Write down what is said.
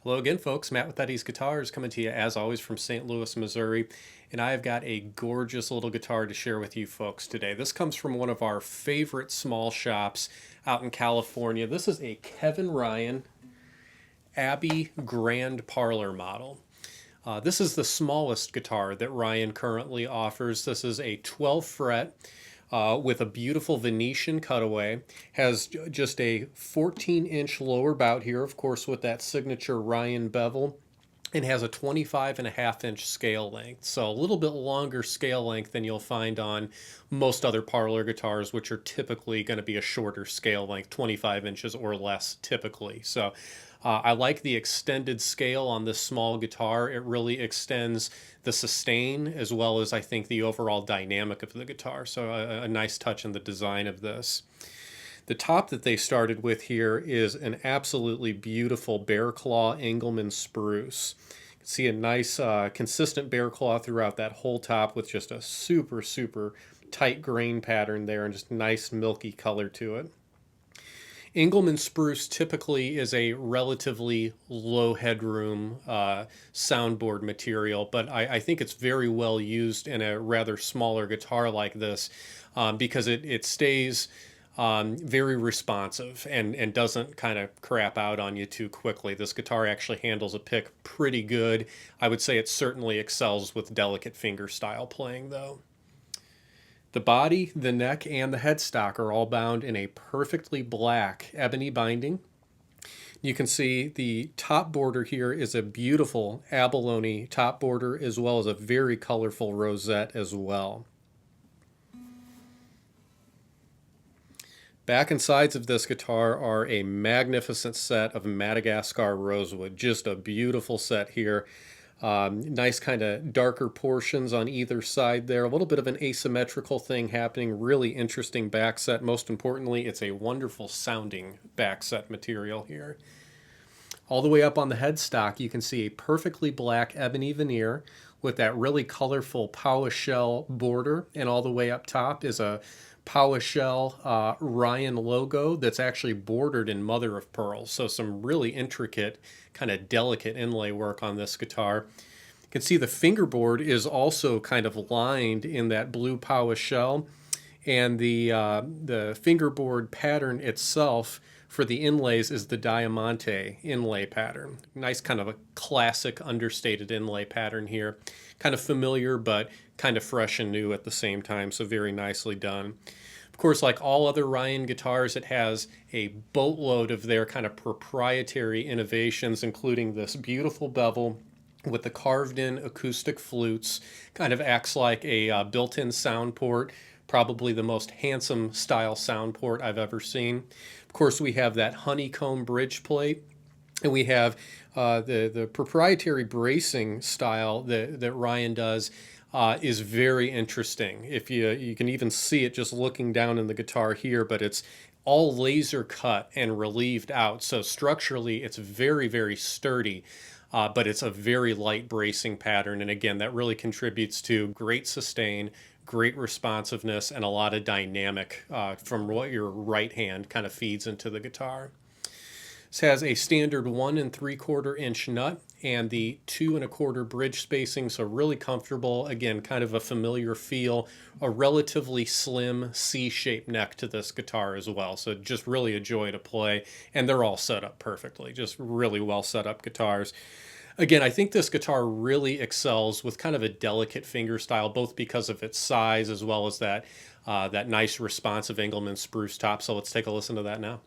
Hello again, folks. Matt with Eddie's Guitars coming to you as always from St. Louis, Missouri. And I have got a gorgeous little guitar to share with you folks today. This comes from one of our favorite small shops out in California. This is a Kevin Ryan Abbey Grand Parlor model. This is the smallest guitar that Ryan currently offers. This is a 12 fret with a beautiful Venetian cutaway. Has just a 14-inch lower bout here, of course, with that signature Ryan bevel, and has a 25.5-inch scale length. So a little bit longer scale length than you'll find on most other Parlor guitars, which are typically going to be a shorter scale length, 25 inches or less typically. So I like the extended scale on this small guitar. It really extends the sustain as well as I think the overall dynamic of the guitar. So a nice touch in the design of this. The top that they started with here is an absolutely beautiful Bearclaw Engelmann spruce. You can see a nice consistent Bearclaw throughout that whole top with just a super, super tight grain pattern there and just nice milky color to it. Engelmann spruce typically is a relatively low headroom soundboard material, but I think it's very well used in a rather smaller guitar like this because it stays very responsive and doesn't kind of crap out on you too quickly. This guitar actually handles a pick pretty good. I would say it certainly excels with delicate fingerstyle playing though. The body, the neck, and the headstock are all bound in a perfectly black ebony binding. You can see the top border here is a beautiful abalone top border as well as a very colorful rosette as well. Back and sides of this guitar are a magnificent set of Madagascar Rosewood. Just a beautiful set here. Nice kind of darker portions on either side there. A little bit of an asymmetrical thing happening. Really interesting back set. Most importantly, it's a wonderful sounding back set material here. All the way up on the headstock, you can see a perfectly black ebony veneer with that really colorful Shell border. And all the way up top is a Shell Ryan logo that's actually bordered in mother of pearl. So some really intricate, kind of delicate inlay work on this guitar. You can see the fingerboard is also kind of lined in that blue Shell, and the fingerboard pattern itself for the inlays is the Diamante Inlay pattern. Nice kind of a classic understated inlay pattern here. Kind of familiar, but kind of fresh and new at the same time, so very nicely done. Of course, like all other Ryan guitars, it has a boatload of their kind of proprietary innovations, including this beautiful bevel with the carved-in acoustic flutes. Kind of acts like a built-in sound port, probably the most handsome style sound port I've ever seen. Of course, we have that honeycomb bridge plate, and we have the proprietary bracing style that Ryan does. Is very interesting. If you can even see it just looking down in the guitar here, but it's all laser cut and relieved out. So structurally, it's very, very sturdy, but it's a very light bracing pattern. And again, that really contributes to great sustain, great responsiveness, and a lot of dynamic from what your right hand kind of feeds into the guitar. This has a standard 1 3/4 inch nut and the 2 1/4 bridge spacing, so really comfortable. Again, kind of a familiar feel. A relatively slim C-shaped neck to this guitar as well, so just really a joy to play. And they're all set up perfectly, just really well set up guitars. Again, I think this guitar really excels with kind of a delicate fingerstyle, both because of its size as well as that nice responsive Engelmann spruce top. So let's take a listen to that now.